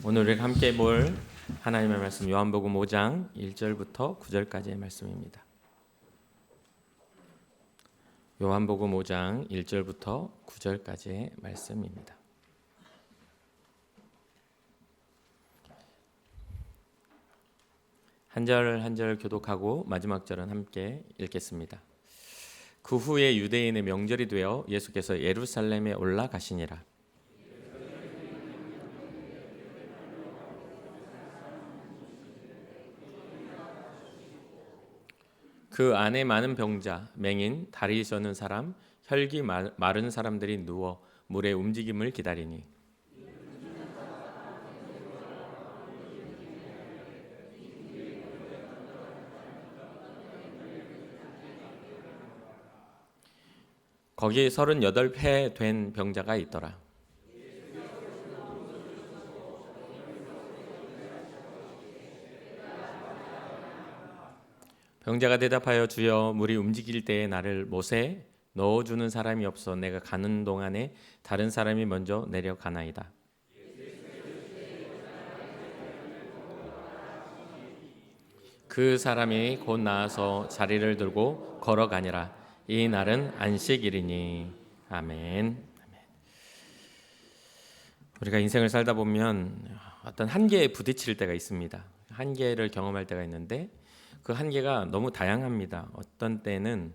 오늘 우리가 함께 볼 하나님의 말씀 요한복음 5장 1절부터 9절까지의 말씀입니다. 요한복음 5장 1절부터 9절까지의 말씀입니다. 한 절 한 절 교독하고 마지막 절은 함께 읽겠습니다. 그 후에 유대인의 명절이 되어 예수께서 예루살렘에 올라가시니라. 그 안에 많은 병자, 맹인, 다리 저는 사람, 혈기 마른 사람들이 누워 물의 움직임을 기다리니 거기 38회 된 병자가 있더라. 병자가 대답하여 주여 물이 움직일 때에 나를 못에 넣어주는 사람이 없어 내가 가는 동안에 다른 사람이 먼저 내려가나이다. 그 사람이 곧 나와서 자리를 들고 걸어가니라. 이 날은 안식일이니. 아멘. 우리가 인생을 살다 보면 어떤 한계에 부딪힐 때가 있습니다. 한계를 경험할 때가 있는데 그 한계가 너무 다양합니다. 어떤 때는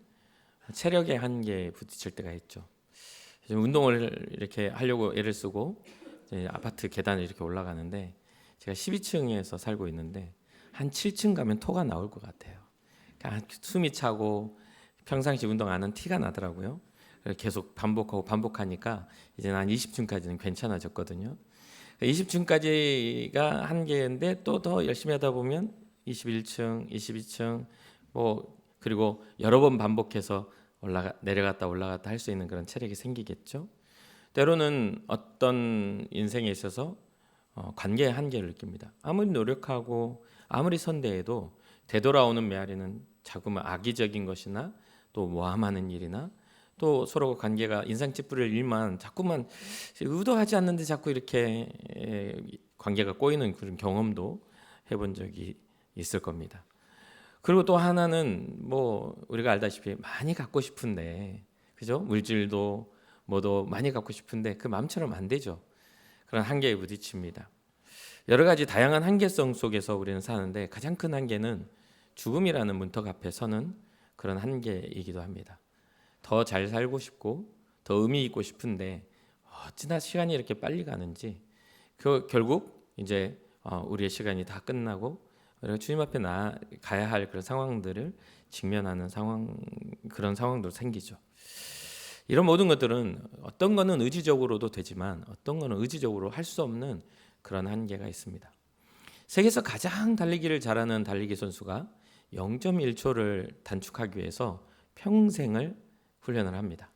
체력의 한계에 부딪힐 때가 있죠. 운동을 이렇게 하려고 애를 쓰고 아파트 계단을 이렇게 올라가는데 제가 12층에서 살고 있는데 한 7층 가면 토가 나올 것 같아요. 그러니까 숨이 차고 평상시 운동 안 한 티가 나더라고요. 계속 반복하니까 이제 한 20층까지는 괜찮아졌거든요. 20층까지가 한계인데 또 더 열심히 하다 보면 21층, 22층 그리고 여러 번 반복해서 내려갔다 올라갔다 할 수 있는 그런 체력이 생기겠죠. 때로는 어떤 인생에 있어서 관계의 한계를 느낍니다. 아무리 노력하고 아무리 선대해도 되돌아오는 메아리는 자꾸만 악의적인 것이나 또 모함하는 일이나 또 서로 관계가 인상 찌푸릴 일만 자꾸만 의도하지 않는데 자꾸 이렇게 관계가 꼬이는 그런 경험도 해본 적이 있을 겁니다. 그리고 또 하나는 우리가 알다시피 많이 갖고 싶은데 그죠? 물질도 뭐도 많이 갖고 싶은데 그 마음처럼 안 되죠. 그런 한계에 부딪힙니다. 여러 가지 다양한 한계성 속에서 우리는 사는데 가장 큰 한계는 죽음이라는 문턱 앞에 서는 그런 한계이기도 합니다. 더 잘 살고 싶고 더 의미 있고 싶은데 어찌나 시간이 이렇게 빨리 가는지 결국 이제 우리의 시간이 다 끝나고 주님 앞에 가야 할 그런 상황들을 직면하는 그런 상황도 생기죠. 이런 모든 것들은 어떤 거는 의지적으로도 되지만 어떤 거는 의지적으로 할 수 없는 그런 한계가 있습니다. 세계에서 가장 달리기를 잘하는 달리기 선수가 0.1초를 단축하기 위해서 평생을 훈련을 합니다.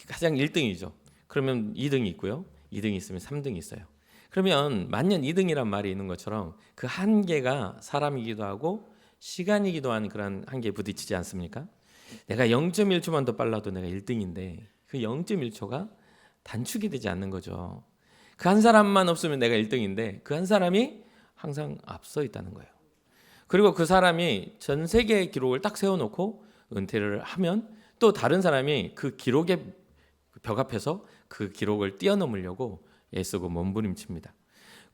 가장 1등이죠. 그러면 2등이 있고요. 2등이 있으면 3등이 있어요. 그러면 만년 2등이란 말이 있는 것처럼 그 한계가 사람이기도 하고 시간이기도 한 그런 한계에 부딪히지 않습니까? 내가 0.1초만 더 빨라도 내가 1등인데 그 0.1초가 단축이 되지 않는 거죠. 그 한 사람만 없으면 내가 1등인데 그 한 사람이 항상 앞서 있다는 거예요. 그리고 그 사람이 전 세계의 기록을 딱 세워놓고 은퇴를 하면 또 다른 사람이 그 기록의 벽 앞에서 그 기록을 뛰어넘으려고 애쓰고 몸부림칩니다.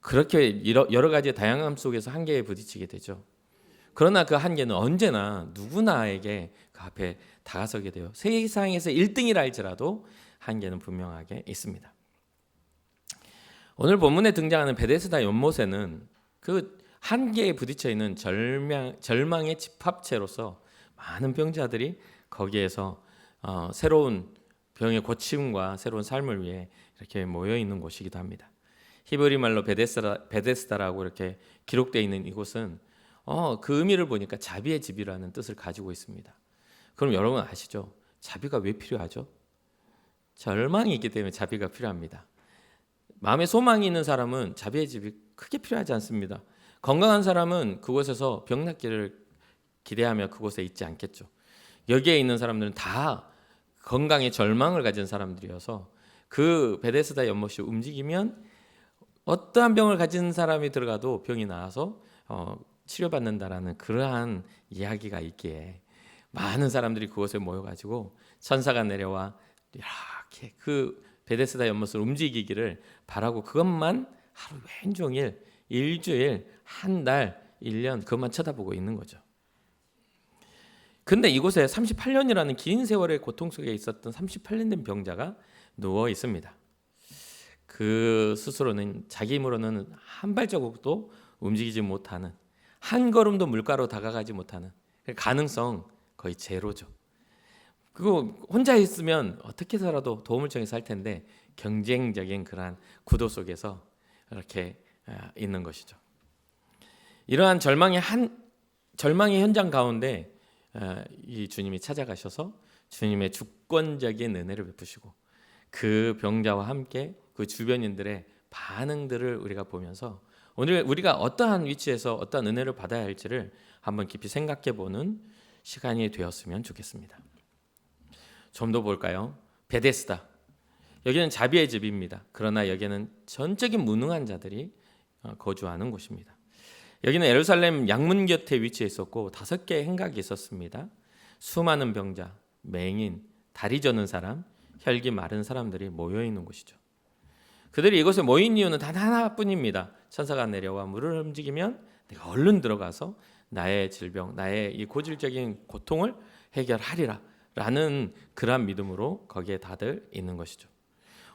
그렇게 여러 가지 다양함 속에서 한계에 부딪히게 되죠. 그러나 그 한계는 언제나 누구나에게 그 앞에 다가서게 돼요. 세상에서 1등이라 할지라도 한계는 분명하게 있습니다. 오늘 본문에 등장하는 베데스다 연못에는 그 한계에 부딪혀 있는 절망의 집합체로서 많은 병자들이 거기에서 새로운 병의 고침과 새로운 삶을 위해 이렇게 모여 있는 곳이기도 합니다. 히브리 말로 베데스다라고 이렇게 기록되어 있는 이곳은 그 의미를 보니까 자비의 집이라는 뜻을 가지고 있습니다. 그럼 여러분 아시죠? 자비가 왜 필요하죠? 절망이 있기 때문에 자비가 필요합니다. 마음에 소망이 있는 사람은 자비의 집이 크게 필요하지 않습니다. 건강한 사람은 그곳에서 병 낫기를 기대하며 그곳에 있지 않겠죠. 여기에 있는 사람들은 다 건강에 절망을 가진 사람들이어서 그 베데스다 연못이 움직이면 어떠한 병을 가진 사람이 들어가도 병이 나아서 치료받는다라는 그러한 이야기가 있기에 많은 사람들이 그곳에 모여가지고 천사가 내려와 이렇게 그 베데스다 연못을 움직이기를 바라고 그것만 하루 왼종일 일주일 한 달 1년 그것만 쳐다보고 있는 거죠. 근데 이곳에 38년이라는 긴 세월의 고통 속에 있었던 38년 된 병자가 누워 있습니다. 그 스스로는 자기 힘으로는 한 발자국도 움직이지 못하는, 한 걸음도 물가로 다가가지 못하는, 가능성 거의 제로죠. 그거 혼자 있으면 어떻게 살아도 도움을 청해서 할 텐데 경쟁적인 그러한 구도 속에서 이렇게 있는 것이죠. 이러한 절망의 현장 가운데 이 주님이 찾아가셔서 주님의 주권적인 은혜를 베푸시고 그 병자와 함께 그 주변인들의 반응들을 우리가 보면서 오늘 우리가 어떠한 위치에서 어떠한 은혜를 받아야 할지를 한번 깊이 생각해 보는 시간이 되었으면 좋겠습니다. 좀 더 볼까요? 베데스다. 여기는 자비의 집입니다. 그러나 여기는 전적인 무능한 자들이 거주하는 곳입니다. 여기는 예루살렘 양문 곁에 위치해 있었고 5개의 행각이 있었습니다. 수많은 병자, 맹인, 다리 저는 사람, 혈기 마른 사람들이 모여 있는 곳이죠. 그들이 이곳에 모인 이유는 단 하나뿐입니다. 천사가 내려와 물을 움직이면 내가 얼른 들어가서 나의 질병, 나의 이 고질적인 고통을 해결하리라 라는 그러한 믿음으로 거기에 다들 있는 것이죠.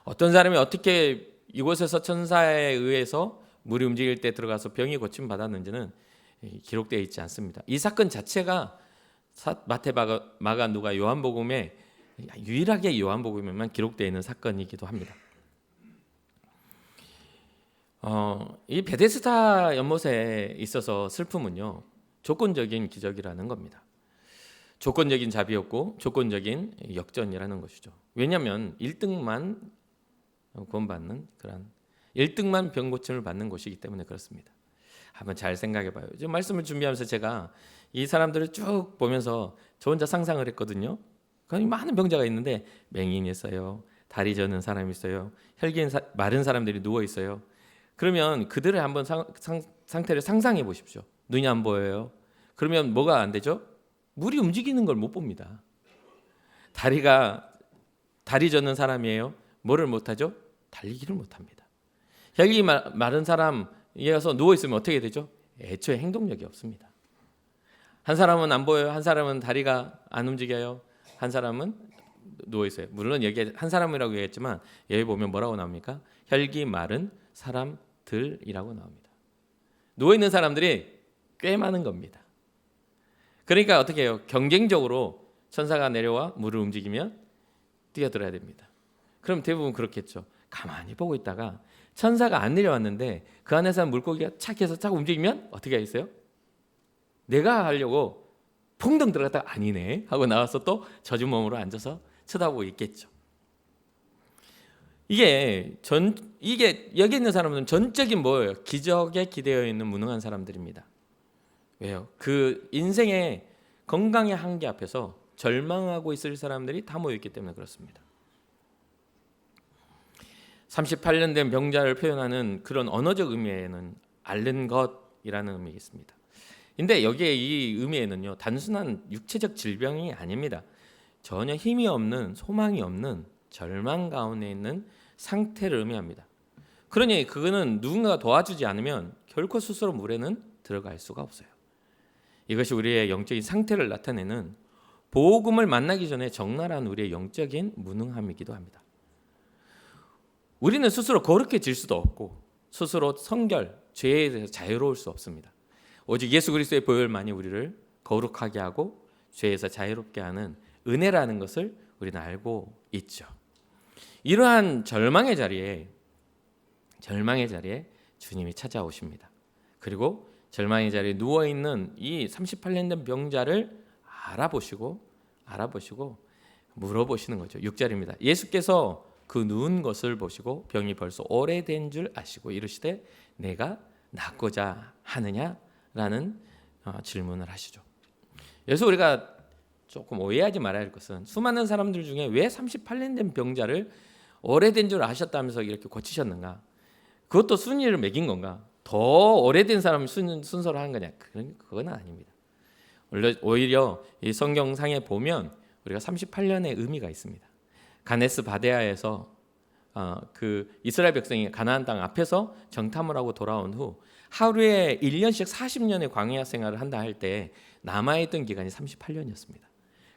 어떤 사람이 어떻게 이곳에서 천사에 의해서 물이 움직일 때 들어가서 병이 고침 받았는지는 기록되어 있지 않습니다. 이 사건 자체가 마태, 마가, 누가, 요한복음에 유일하게 요한복음에만 기록되어 있는 사건이기도 합니다. 이 베데스다 연못에 있어서 슬픔은요, 조건적인 기적이라는 겁니다. 조건적인 자비였고 조건적인 역전이라는 것이죠. 왜냐하면 1등만 구원받는 그런 1등만 병 고침을 받는 곳이기 때문에 그렇습니다. 한번 잘 생각해 봐요. 지금 말씀을 준비하면서 제가 이 사람들을 쭉 보면서 저 혼자 상상을 했거든요. 많은 병자가 있는데 맹인이 있어요. 다리 저는 사람이 있어요. 혈기 마른 사람들이 누워 있어요. 그러면 그들의 한번 상태를 상상해 보십시오. 눈이 안 보여요. 그러면 뭐가 안 되죠? 물이 움직이는 걸 못 봅니다. 다리 젓는 사람이에요. 뭐를 못하죠? 달리기를 못합니다. 혈기 마른 사람이어서 누워 있으면 어떻게 되죠? 애초에 행동력이 없습니다. 한 사람은 안 보여요. 한 사람은 다리가 안 움직여요. 한 사람은 누워 있어요. 물론 여기 한 사람이라고 얘기했지만 여기 보면 뭐라고 나옵니까? 혈기 마른 사람들이라고 나옵니다. 누워 있는 사람들이 꽤 많은 겁니다. 그러니까 어떻게 해요? 경쟁적으로 천사가 내려와 물을 움직이면 뛰어들어야 됩니다. 그럼 대부분 그렇겠죠. 가만히 보고 있다가 천사가 안 내려왔는데 그 안에서 물고기가 착 해서 착 움직이면 어떻게 하겠어요? 내가 하려고 풍덩 들어갔다가 아니네 하고 나와서 또 젖은 몸으로 앉아서 쳐다보고 있겠죠. 이게 여기 있는 사람들은 전적인 뭐예요? 기적에 기대어 있는 무능한 사람들입니다. 왜요? 그 인생의 건강의 한계 앞에서 절망하고 있을 사람들이 다 모여있기 때문에 그렇습니다. 38년 된 병자를 표현하는 그런 언어적 의미에는 앓는 것이라는 의미가 있습니다. 근데 여기에 이 의미에는요, 단순한 육체적 질병이 아닙니다. 전혀 힘이 없는, 소망이 없는 절망 가운데 있는 상태를 의미합니다. 그러니 그거는 누군가가 도와주지 않으면 결코 스스로 물에는 들어갈 수가 없어요. 이것이 우리의 영적인 상태를 나타내는 복음을 만나기 전에 적나라한 우리의 영적인 무능함이기도 합니다. 우리는 스스로 거룩해질 수도 없고 스스로 성결, 죄에 대해서 자유로울 수 없습니다. 오직 예수 그리스도의 보혈만이 우리를 거룩하게 하고 죄에서 자유롭게 하는 은혜라는 것을 우리는 알고 있죠. 이러한 절망의 자리에 주님이 찾아오십니다. 그리고 절망의 자리에 누워있는 이 38년 된 병자를 알아보시고 물어보시는 거죠. 6절입니다. 예수께서 그 누운 것을 보시고 병이 벌써 오래된 줄 아시고 이르시되 내가 낫고자 하느냐라는 질문을 하시죠. 그래서 우리가 조금 오해하지 말아야 할 것은 수많은 사람들 중에 왜 38년 된 병자를 오래된 줄 아셨다면서 이렇게 고치셨는가? 그것도 순위를 매긴 건가? 더 오래된 사람이 순서로 한 거냐? 그건 아닙니다. 오히려 이 성경상에 보면 우리가 38년의 의미가 있습니다. 가네스 바데아에서 그 이스라엘 백성이 가나안 땅 앞에서 정탐을 하고 돌아온 후 하루에 1년씩 40년의 광야 생활을 한다 할 때 남아있던 기간이 38년이었습니다.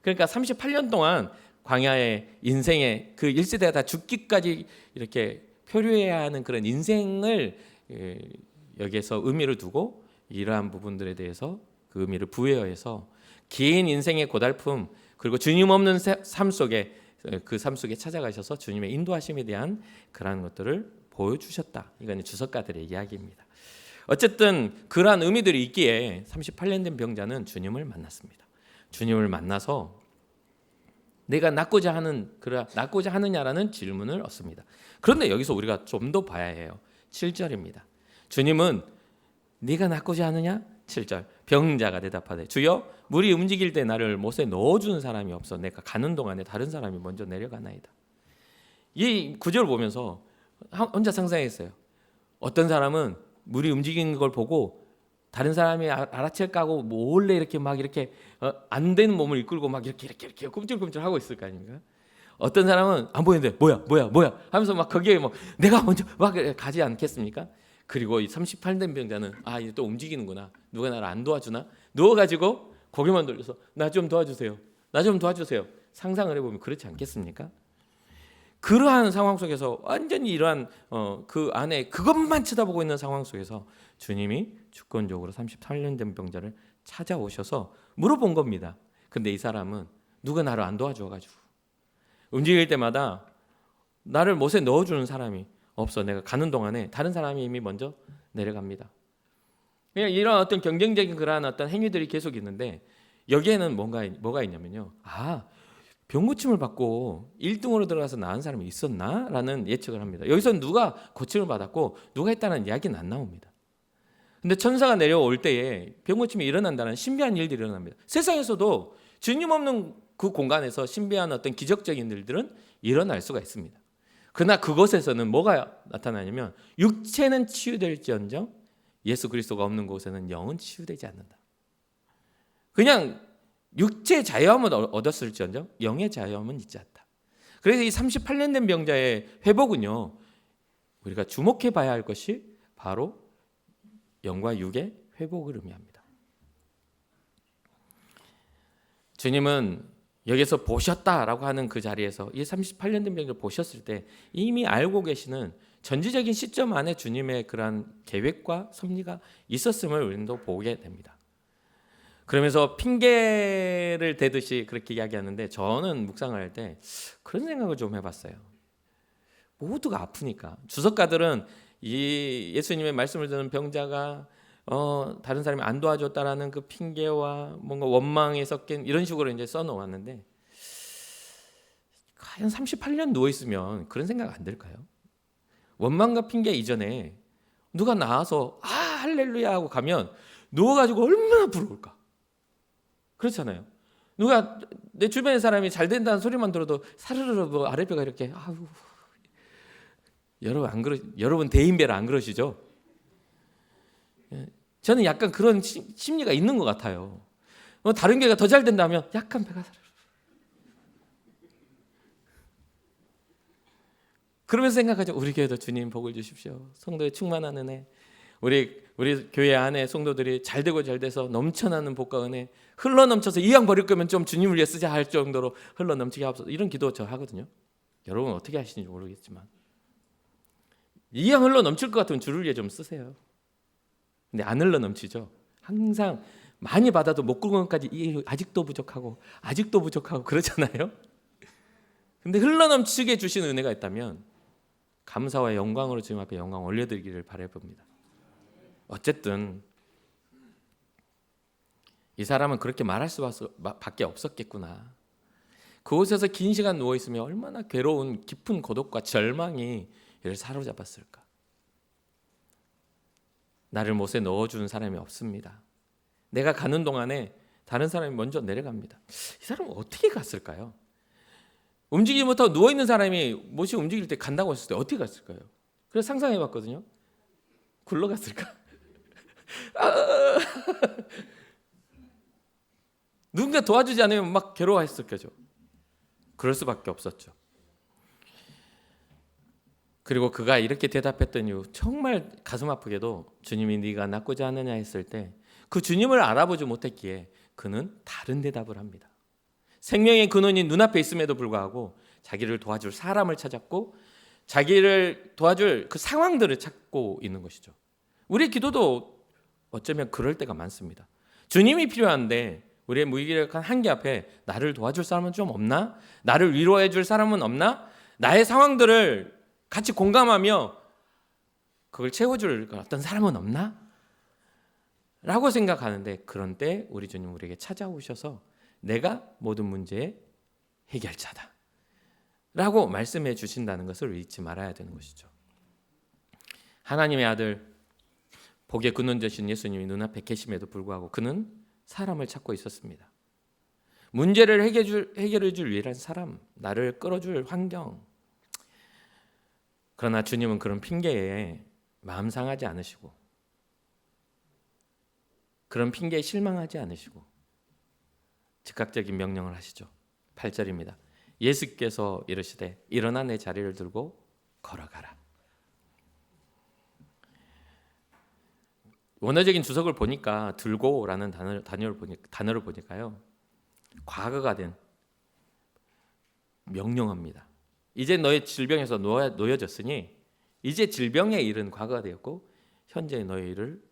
그러니까 38년 동안 광야의 인생의 그 1세대가 다 죽기까지 이렇게 표류해야 하는 그런 인생을 여기에서 의미를 두고 이러한 부분들에 대해서 그 의미를 부여해서 긴 인생의 고달픔 그리고 주님 없는 삶 속에 그 삶 속에 찾아가셔서 주님의 인도하심에 대한 그러한 것들을 보여주셨다. 이건 주석가들의 이야기입니다. 어쨌든 그러한 의미들이 있기에 38년 된 병자는 주님을 만났습니다. 주님을 만나서 내가 낫고자 하느냐라는 질문을 얻습니다. 그런데 여기서 우리가 좀 더 봐야 해요. 7절입니다. 주님은 네가 낫고자 하느냐? 7절 병자가 대답하되 주여 물이 움직일 때 나를 못에 넣어주는 사람이 없어 내가 가는 동안에 다른 사람이 먼저 내려가나이다. 이 구절을 보면서 혼자 상상했어요. 어떤 사람은 물이 움직이는 걸 보고 다른 사람이 알아챌까 하고 몰래 이렇게 막 이렇게 안 되는 몸을 이끌고 막 이렇게 꿈찔꿈찔 하고 있을 거 아닙니까? 어떤 사람은 안 보이는데 뭐야 하면서 막 거기에 뭐 내가 먼저 막 가지 않겠습니까? 그리고 이 38된 병자는 이제 또 움직이는구나. 누가 나를 안 도와주나? 누워가지고 고개만 돌려서 나 좀 도와주세요. 나 좀 도와주세요. 상상을 해보면 그렇지 않겠습니까? 그러한 상황 속에서 완전히 이러한 그 안에 그것만 쳐다보고 있는 상황 속에서 주님이 주권적으로 38년 된 병자를 찾아오셔서 물어본 겁니다. 근데 이 사람은 누가 나를 안 도와줘가지고 움직일 때마다 나를 못에 넣어주는 사람이 없어. 내가 가는 동안에 다른 사람이 이미 먼저 내려갑니다. 그냥 이런 어떤 경쟁적인 그러한 어떤 행위들이 계속 있는데 여기에는 뭐가 있냐면요. 병 고침을 받고 1등으로 들어가서 나은 사람이 있었나? 라는 예측을 합니다. 여기서는 누가 고침을 받았고 누가 했다는 이야기는 안 나옵니다. 근데 천사가 내려올 때에 병 고침이 일어난다는 신비한 일들이 일어납니다. 세상에서도 주님 없는 그 공간에서 신비한 어떤 기적적인 일들은 일어날 수가 있습니다. 그러나 그곳에서는 뭐가 나타나냐면 육체는 치유될지언정 예수 그리스도가 없는 곳에는 영은 치유되지 않는다. 그냥 육체의 자유함을 얻었을지언정 영의 자유함은 있지 않다. 그래서 이 38년 된 병자의 회복은요, 우리가 주목해 봐야 할 것이 바로 영과 육의 회복을 의미합니다. 주님은 여기서 보셨다라고 하는 그 자리에서 이 38년 된 병자를 보셨을 때 이미 알고 계시는 전지적인 시점 안에 주님의 그러한 계획과 섭리가 있었음을 우리는 또 보게 됩니다. 그러면서 핑계를 대듯이 그렇게 이야기하는데 저는 묵상을 할 때 그런 생각을 좀 해봤어요. 모두가 아프니까 주석가들은 이 예수님의 말씀을 듣는 병자가 다른 사람이 안 도와줬다라는 그 핑계와 뭔가 원망에 섞인 이런 식으로 이제 써놓았는데 과연 38년 누워 있으면 그런 생각 안 들까요? 원망과 핑계 이전에 누가 나와서 할렐루야 하고 가면 누워가지고 얼마나 부러울까? 그렇잖아요. 누가 내 주변의 사람이 잘 된다는 소리만 들어도 사르르 뭐 아랫배가 이렇게 여러분 대인배라 안 그러시죠? 저는 약간 그런 심리가 있는 것 같아요. 다른 교회가 더 잘 된다면 약간 배가 사르르. 그러면서 생각하죠. 우리 교회도 주님 복을 주십시오. 성도의 충만한 은혜. 우리 교회 안에 성도들이 잘 되고 잘 돼서 넘쳐나는 복과 은혜 흘러 넘쳐서 이왕 버릴 거면 좀 주님을 위해 쓰자 할 정도로 흘러 넘치게 하옵소서. 이런 기도 저 하거든요. 여러분 어떻게 하시는지 모르겠지만 이왕 흘러 넘칠 것 같으면 주를 위해 좀 쓰세요. 근데 안 흘러 넘치죠. 항상 많이 받아도 목구멍까지 아직도 부족하고 그러잖아요. 근데 흘러 넘치게 주신 은혜가 있다면 감사와 영광으로 주님 앞에 영광 올려드리기를 바라봅니다. 어쨌든 이 사람은 그렇게 말할 수밖에 없었겠구나. 그곳에서 긴 시간 누워있으면 얼마나 괴로운 깊은 고독과 절망이 이를 사로잡았을까. 나를 못에 넣어주는 사람이 없습니다. 내가 가는 동안에 다른 사람이 먼저 내려갑니다. 이 사람은 어떻게 갔을까요? 움직이지 못하고 누워있는 사람이 못이 움직일 때 간다고 했을 때 어떻게 갔을까요? 그래서 상상해봤거든요. 굴러갔을까? 누군가 도와주지 않으면 막 괴로워했을 거죠. 그럴 수밖에 없었죠. 그리고 그가 이렇게 대답했던 이유, 정말 가슴 아프게도 주님이 네가 낫고자 하느냐 했을 때 그 주님을 알아보지 못했기에 그는 다른 대답을 합니다. 생명의 근원이 눈앞에 있음에도 불구하고 자기를 도와줄 사람을 찾았고 자기를 도와줄 그 상황들을 찾고 있는 것이죠. 우리의 기도도 어쩌면 그럴 때가 많습니다. 주님이 필요한데 우리의 무기력한 한계 앞에 나를 도와줄 사람은 좀 없나? 나를 위로해 줄 사람은 없나? 나의 상황들을 같이 공감하며 그걸 채워줄 어떤 사람은 없나? 라고 생각하는데, 그런 때 우리 주님 우리에게 찾아오셔서 내가 모든 문제의 해결자다 라고 말씀해 주신다는 것을 잊지 말아야 되는 것이죠. 하나님의 아들, 복의 근원 되신 예수님이 눈앞에 계심에도 불구하고 그는 사람을 찾고 있었습니다. 문제를 해결해 줄 유일한 사람, 나를 끌어줄 환경. 그러나 주님은 그런 핑계에 마음 상하지 않으시고 그런 핑계에 실망하지 않으시고 즉각적인 명령을 하시죠. 8절입니다. 예수께서 이르시되 일어나 내 자리를 들고 걸어가라. 원어적인 주석을 보니까 들고라는 단어를 보니까요, 과거가 된 명령합니다. 이제 너의 질병에서 놓여졌으니 이제 질병에 이른 과거가 되었고 현재 너의 일을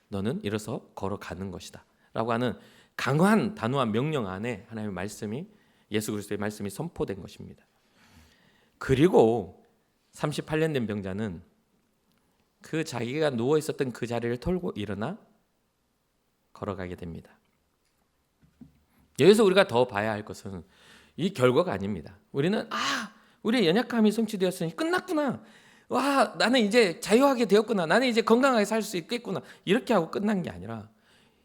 너는 일어서 걸어가는 것이다 라고 하는 강한 단호한 명령 안에 하나님의 말씀이, 예수 그리스도의 말씀이 선포된 것입니다. 그리고 38년 된 병자는 그 자기가 누워 있었던 그 자리를 털고 일어나 걸어가게 됩니다. 여기서 우리가 더 봐야 할 것은 이 결과가 아닙니다. 우리는 우리의 연약함이 성취되었으니 끝났구나. 와, 나는 이제 자유하게 되었구나. 나는 이제 건강하게 살 수 있겠구나. 이렇게 하고 끝난 게 아니라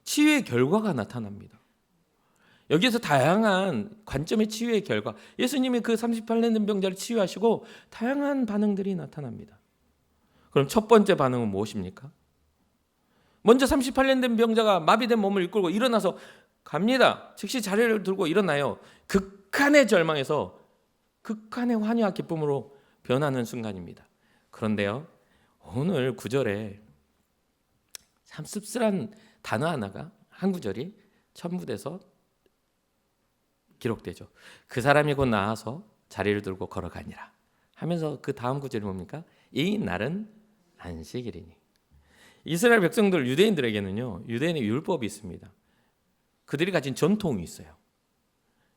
치유의 결과가 나타납니다. 여기에서 다양한 관점의 치유의 결과, 예수님이 그 38년 된 병자를 치유하시고 다양한 반응들이 나타납니다. 그럼 첫 번째 반응은 무엇입니까? 먼저 38년 된 병자가 마비된 몸을 이끌고 일어나서 갑니다. 즉시 자리를 들고 일어나요. 극한의 절망에서 극한의 환희와 기쁨으로 변하는 순간입니다. 그런데요, 오늘 9절에 참 씁쓸한 단어 하나가, 한 구절이 첨부돼서 기록되죠. 그 사람이 곧 나아서 자리를 들고 걸어가니라 하면서 그 다음 구절이 뭡니까? 이 날은 안식일이니. 이스라엘 백성들, 유대인들에게는요, 유대인의 율법이 있습니다. 그들이 가진 전통이 있어요.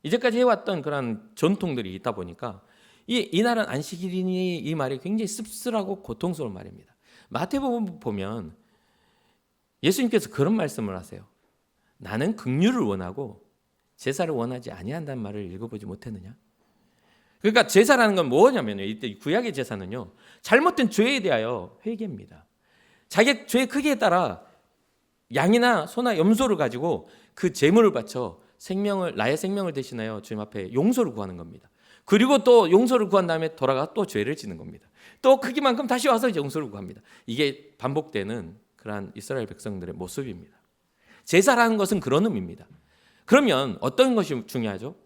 이제까지 해왔던 그런 전통들이 있다 보니까 이 날은 안식일이니 이 말이 굉장히 씁쓸하고 고통스러운 말입니다. 마태복음 보면 예수님께서 그런 말씀을 하세요. 나는 긍휼을 원하고 제사를 원하지 아니한다는 말을 읽어보지 못했느냐? 그러니까 제사라는 건 뭐냐면요, 이때 구약의 제사는요, 잘못된 죄에 대하여 회개입니다. 자기 죄의 크기에 따라 양이나 소나 염소를 가지고 그 제물을 바쳐 나의 생명을 대신하여 주님 앞에 용서를 구하는 겁니다. 그리고 또 용서를 구한 다음에 돌아가 또 죄를 지는 겁니다. 또 크기만큼 다시 와서 용서를 구합니다. 이게 반복되는 그러한 이스라엘 백성들의 모습입니다. 제사라는 것은 그런 의미입니다. 그러면 어떤 것이 중요하죠?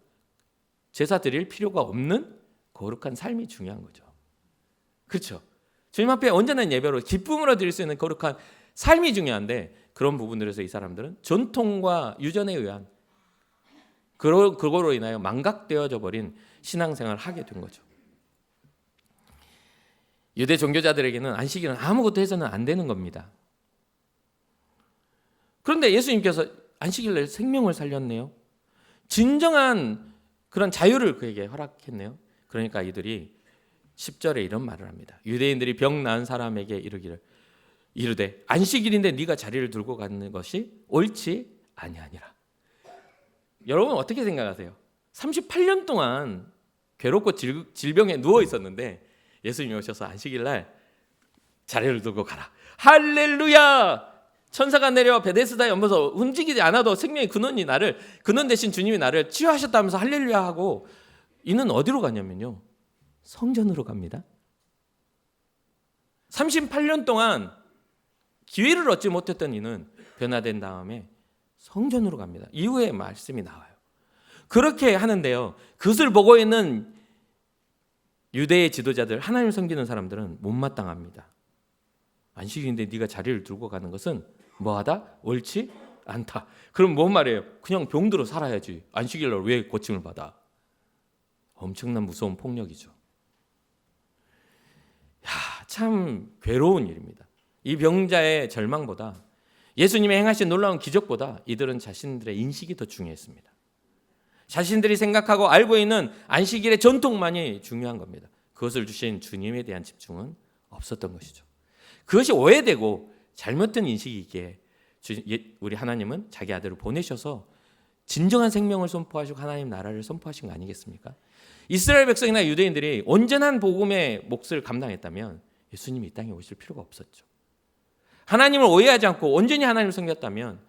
제사 드릴 필요가 없는 거룩한 삶이 중요한 거죠. 그렇죠? 주님 앞에 언제나 예배로 기쁨으로 드릴 수 있는 거룩한 삶이 중요한데, 그런 부분들에서 이 사람들은 전통과 유전에 의한 그거로 인하여 망각되어져 버린 신앙생활을 하게 된 거죠. 유대 종교자들에게는 안식일은 아무것도 해서는 안 되는 겁니다. 그런데 예수님께서 안식일날 생명을 살렸네요. 진정한 그런 자유를 그에게 허락했네요. 그러니까 이들이 10절에 이런 말을 합니다. 유대인들이 병 나은 사람에게 이르되 안식일인데 네가 자리를 들고 가는 것이 옳지 아니하니라. 여러분 어떻게 생각하세요? 38년 동안 괴롭고 질병에 누워 있었는데 예수님이 오셔서 안식일날 자리를 들고 가라. 할렐루야! 천사가 내려와 베데스다에 옮겨서 움직이지 않아도 생명의 근원 대신 주님이 나를 치유하셨다면서 할렐루야 하고, 이는 어디로 가냐면요, 성전으로 갑니다. 38년 동안 기회를 얻지 못했던 이는 변화된 다음에 성전으로 갑니다. 이후에 말씀이 나와요. 그렇게 하는데요, 그것을 보고 있는 유대의 지도자들, 하나님을 섬기는 사람들은 못마땅합니다. 안식일인데 네가 자리를 들고 가는 것은 뭐하다? 옳지 않다. 그럼 뭔 말이에요? 그냥 병들어 살아야지. 안식일날 왜 고침을 받아? 엄청난 무서운 폭력이죠. 참 괴로운 일입니다. 이 병자의 절망보다, 예수님이 행하신 놀라운 기적보다 이들은 자신들의 인식이 더 중요했습니다. 자신들이 생각하고 알고 있는 안식일의 전통만이 중요한 겁니다. 그것을 주신 주님에 대한 집중은 없었던 것이죠. 그것이 오해되고 잘못된 인식이기에 우리 하나님은 자기 아들을 보내셔서 진정한 생명을 선포하시고 하나님 나라를 선포하신 거 아니겠습니까? 이스라엘 백성이나 유대인들이 온전한 복음의 몫을 감당했다면 예수님이 이 땅에 오실 필요가 없었죠. 하나님을 오해하지 않고 온전히 하나님을 섬겼다면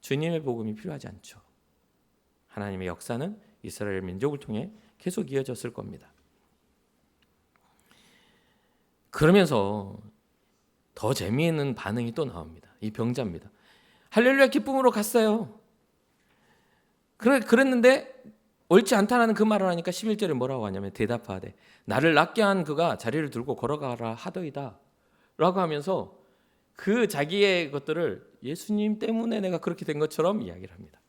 주님의 복음이 필요하지 않죠. 하나님의 역사는 이스라엘 민족을 통해 계속 이어졌을 겁니다. 그러면서 더 재미있는 반응이 또 나옵니다. 이 병자입니다. 할렐루야 기쁨으로 갔어요. 그랬는데 옳지 않다라는 그 말을 하니까 11절에 뭐라고 하냐면 대답하되 나를 낫게 한 그가 자리를 들고 걸어가라 하더이다 라고 하면서 그 자기의 것들을 예수님 때문에 내가 그렇게 된 것처럼 이야기를 합니다.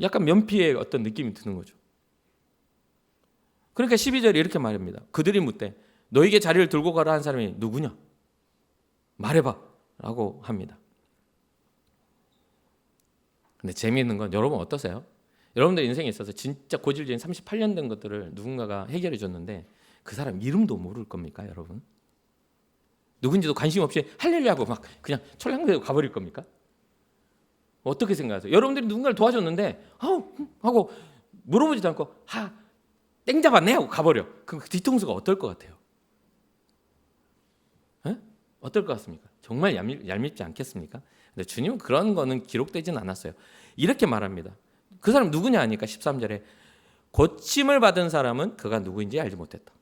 약간 면피의 어떤 느낌이 드는 거죠. 그러니까 12절에 이렇게 말합니다. 그들이 묻되 너에게 자리를 들고 가라 한 사람이 누구냐? 말해봐 라고 합니다. 근데 재미있는 건 여러분 어떠세요? 여러분들 인생에 있어서 진짜 고질적인 38년 된 것들을 누군가가 해결해 줬는데 그 사람 이름도 모를 겁니까 여러분? 누군지도 관심 없이 할렐루야고 막 그냥 철랑대고 가버릴 겁니까? 어떻게 생각하세요? 여러분들이 누군가를 도와줬는데 하고 물어보지도 않고 땡 잡았네 하고 가버려. 그럼 그 뒤통수가 어떨 것 같아요? 에? 어떨 것 같습니까? 정말 얄밉지 않겠습니까? 근데 주님은 그런 거는 기록되지는 않았어요. 이렇게 말합니다. 그 사람 누구냐 하니까 13절에 고침을 받은 사람은 그가 누구인지 알지 못했다.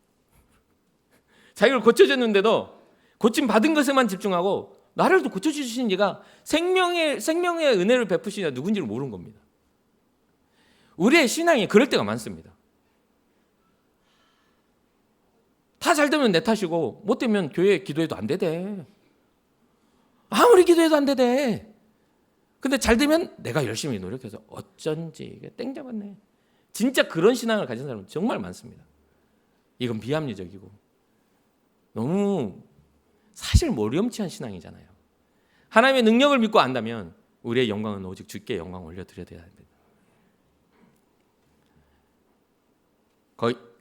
자기를 고쳐줬는데도 고침 받은 것에만 집중하고 나를 또 고쳐주신 이가 생명의 은혜를 베푸시냐 누군지를 모르는 겁니다. 우리의 신앙이 그럴 때가 많습니다. 다 잘 되면 내 탓이고 못 되면 교회 기도해도 안 되대. 아무리 기도해도 안 되대. 근데 잘 되면 내가 열심히 노력해서 어쩐지 땡 잡았네. 진짜 그런 신앙을 가진 사람은 정말 많습니다. 이건 비합리적이고 너무 사실 모렴치한 신앙이잖아요. 하나님의 능력을 믿고 안다면 우리의 영광은 오직 주께 영광을 올려드려야 됩니다.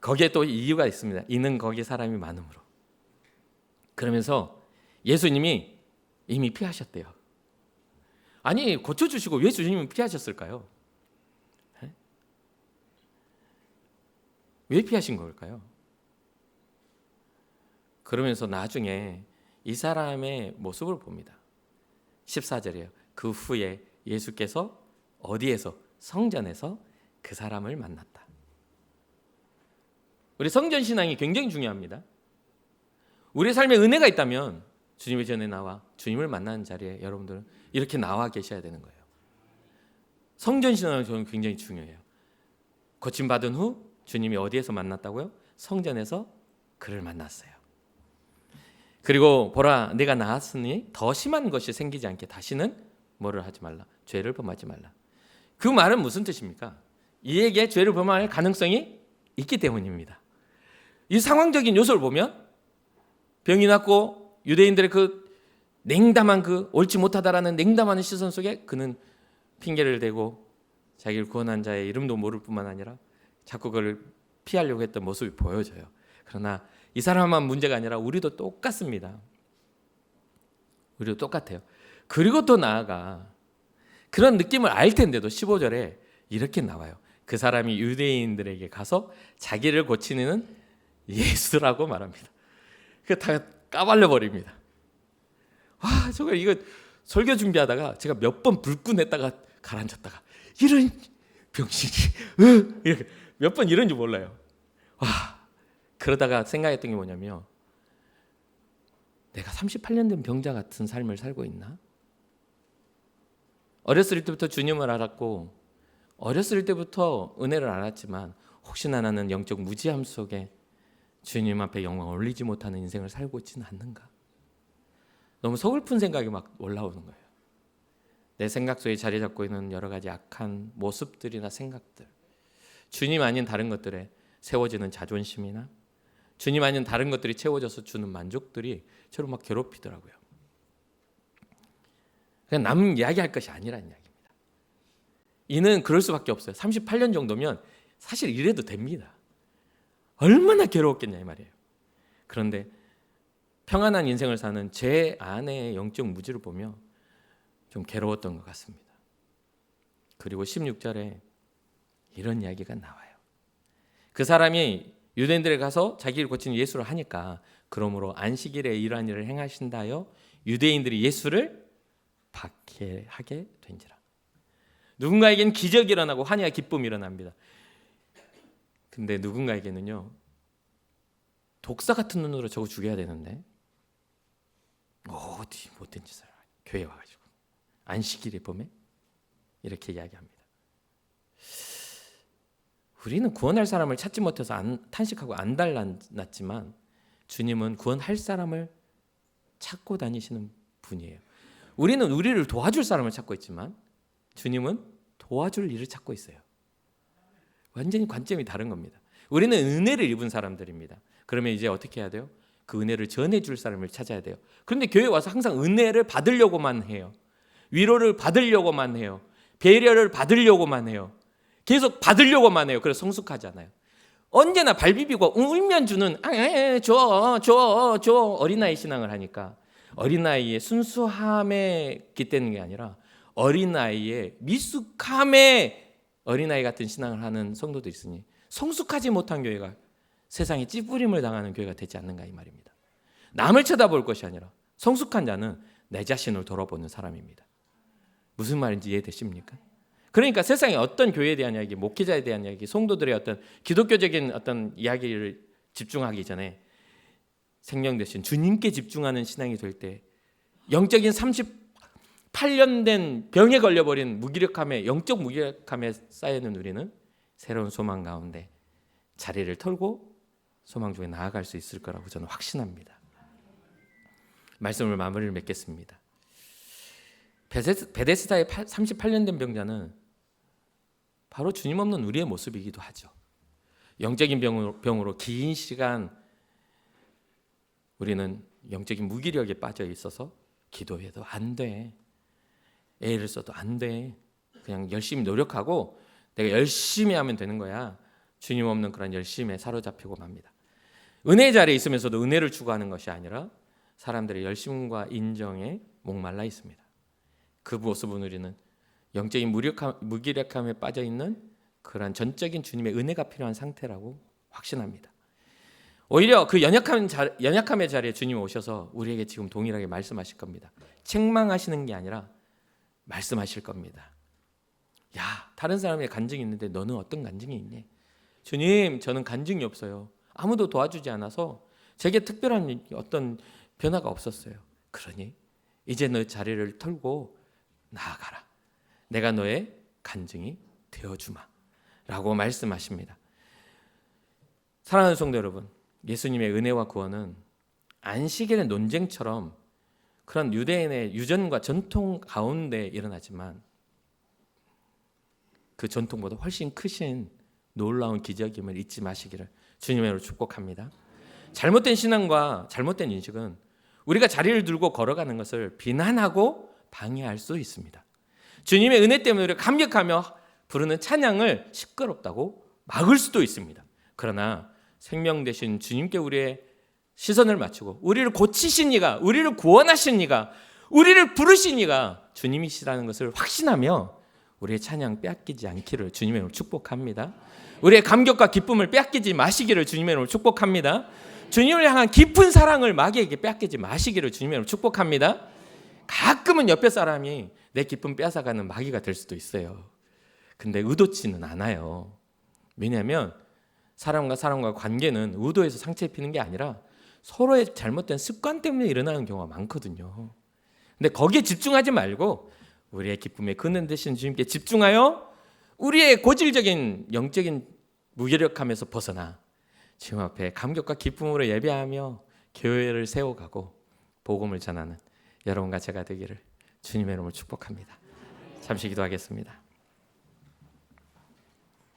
거기에 또 이유가 있습니다. 이는 거기 사람이 많음으로. 그러면서 예수님이 이미 피하셨대요. 아니 고쳐주시고 왜 주님은 피하셨을까요? 왜 피하신 걸까요? 그러면서 나중에 이 사람의 모습을 봅니다. 14절이에요. 그 후에 예수께서 어디에서? 성전에서 그 사람을 만났다. 우리 성전 신앙이 굉장히 중요합니다. 우리의 삶에 은혜가 있다면 주님의 전에 나와 주님을 만나는 자리에 여러분들은 이렇게 나와 계셔야 되는 거예요. 성전 신앙은 저는 굉장히 중요해요. 고침받은 후 주님이 어디에서 만났다고요? 성전에서 그를 만났어요. 그리고 보라 내가 나았으니 더 심한 것이 생기지 않게 다시는 뭐를 하지 말라. 죄를 범하지 말라. 그 말은 무슨 뜻입니까? 이에게 죄를 범할 가능성이 있기 때문입니다. 이 상황적인 요소를 보면 병이 났고 유대인들의 그 냉담한 그 옳지 못하다라는 냉담하는 시선 속에 그는 핑계를 대고 자기를 구원한 자의 이름도 모를 뿐만 아니라 자꾸 그걸 피하려고 했던 모습이 보여져요. 그러나 이 사람만 문제가 아니라 우리도 똑같습니다. 우리도 똑같아요. 그리고 또 나아가 그런 느낌을 알 텐데도 15절에 이렇게 나와요. 그 사람이 유대인들에게 가서 자기를 고치는 예수라고 말합니다. 그 다 까발려 버립니다. 와, 저거 이거 설교 준비하다가 제가 몇 번 불끈했다가 가라앉았다가 이런 병신이 이렇게 몇 번 이런 줄 몰라요. 와, 그러다가 생각했던 게 뭐냐면 내가 38년 된 병자 같은 삶을 살고 있나? 어렸을 때부터 주님을 알았고 어렸을 때부터 은혜를 알았지만 혹시나 나는 영적 무지함 속에 주님 앞에 영광을 올리지 못하는 인생을 살고 있지는 않는가? 너무 서글픈 생각이 막 올라오는 거예요. 내 생각 속에 자리 잡고 있는 여러 가지 악한 모습들이나 생각들, 주님 아닌 다른 것들에 세워지는 자존심이나 주님 아닌 다른 것들이 채워져서 주는 만족들이 저를 막 괴롭히더라고요. 그냥 남 이야기할 것이 아니라는 이야기입니다. 이는 그럴 수밖에 없어요. 38년 정도면 사실 이래도 됩니다. 얼마나 괴로웠겠냐 이 말이에요. 그런데 평안한 인생을 사는 제 아내의 영적 무지를 보며 좀 괴로웠던 것 같습니다. 그리고 16절에 이런 이야기가 나와요. 그 사람이 유대인들에 가서 자기를 고치는 예수를 하니까 그러므로 안식일에 이러한 일을 행하신다 하여 유대인들이 예수를 박해하게 된지라. 누군가에게는 기적이 일어나고 환희와 기쁨이 일어납니다. 근데 누군가에게는요, 독사 같은 눈으로 저거 죽여야 되는데 어디 못된 짓을 교회 와가지고 안식일에 봄에 이렇게 이야기합니다. 우리는 구원할 사람을 찾지 못해서 탄식하고 안달났지만 주님은 구원할 사람을 찾고 다니시는 분이에요. 우리는 우리를 도와줄 사람을 찾고 있지만 주님은 도와줄 일을 찾고 있어요. 완전히 관점이 다른 겁니다. 우리는 은혜를 입은 사람들입니다. 그러면 이제 어떻게 해야 돼요? 그 은혜를 전해줄 사람을 찾아야 돼요. 그런데 교회에 와서 항상 은혜를 받으려고만 해요. 위로를 받으려고만 해요. 배려를 받으려고만 해요. 계속 받으려고만 해요. 그래서 성숙하잖아요. 언제나 발 비비고 울면 주는 줘 어린아이 신앙을 하니까 어린아이의 순수함에 깃대는 게 아니라 어린아이의 미숙함에 어린아이 같은 신앙을 하는 성도도 있으니 성숙하지 못한 교회가 세상에 찌푸림을 당하는 교회가 되지 않는가 이 말입니다. 남을 쳐다볼 것이 아니라 성숙한 자는 내 자신을 돌아보는 사람입니다. 무슨 말인지 이해되십니까? 그러니까 세상에 어떤 교회에 대한 이야기, 목회자에 대한 이야기, 성도들의 어떤 기독교적인 어떤 이야기를 집중하기 전에 생명 대신 주님께 집중하는 신앙이 될 때 영적인 38년 된 병에 걸려버린 무기력함에 영적 무기력함에 쌓여있는 우리는 새로운 소망 가운데 자리를 털고 소망 중에 나아갈 수 있을 거라고 저는 확신합니다. 말씀을 마무리를 맺겠습니다. 베데스다의 38년 된 병자는 바로 주님 없는 우리의 모습이기도 하죠. 영적인 병으로 긴 시간 우리는 영적인 무기력에 빠져 있어서 기도해도 안 돼. 애를 써도 안 돼. 그냥 열심히 노력하고 내가 열심히 하면 되는 거야. 주님 없는 그런 열심에 사로잡히고 맙니다. 은혜의 자리에 있으면서도 은혜를 추구하는 것이 아니라 사람들의 열심과 인정에 목말라 있습니다. 그 모습은 우리는 영적인 무기력함에 빠져 있는 그러한 전적인 주님의 은혜가 필요한 상태라고 확신합니다. 오히려 그 연약함의 자리에 주님이 오셔서 우리에게 지금 동일하게 말씀하실 겁니다. 책망하시는 게 아니라 말씀하실 겁니다. 야, 다른 사람의 간증이 있는데 너는 어떤 간증이 있니? 주님, 저는 간증이 없어요. 아무도 도와주지 않아서 제게 특별한 어떤 변화가 없었어요. 그러니 이제 너 자리를 털고 나아가라. 내가 너의 간증이 되어주마 라고 말씀하십니다. 사랑하는 성도 여러분, 예수님의 은혜와 구원은 안식일의 논쟁처럼 그런 유대인의 유전과 전통 가운데 일어나지만 그 전통보다 훨씬 크신 놀라운 기적임을 잊지 마시기를 주님으로 축복합니다. 잘못된 신앙과 잘못된 인식은 우리가 자리를 들고 걸어가는 것을 비난하고 방해할 수 있습니다. 주님의 은혜 때문에 우리가 감격하며 부르는 찬양을 시끄럽다고 막을 수도 있습니다. 그러나 생명 되신 주님께 우리의 시선을 맞추고 우리를 고치신 이가, 우리를 구원하신 이가, 우리를 부르신 이가 주님이시라는 것을 확신하며 우리의 찬양 빼앗기지 않기를 주님의 이름으로 축복합니다. 우리의 감격과 기쁨을 빼앗기지 마시기를 주님의 이름으로 축복합니다. 주님을 향한 깊은 사랑을 마귀에게 빼앗기지 마시기를 주님의 이름으로 축복합니다. 가끔은 옆에 사람이 내 기쁨 빼앗아가는 마귀가 될 수도 있어요. 근데 의도치는 않아요. 왜냐하면 사람과 관계는 의도해서 상처 입히는 게 아니라 서로의 잘못된 습관 때문에 일어나는 경우가 많거든요. 근데 거기에 집중하지 말고 우리의 기쁨에 근원 되신 주님께 집중하여 우리의 고질적인 영적인 무기력함에서 벗어나 주님 앞에 감격과 기쁨으로 예배하며 교회를 세워가고 복음을 전하는 여러분과 제가 되기를 주님의 이름으로 축복합니다. 잠시 기도하겠습니다.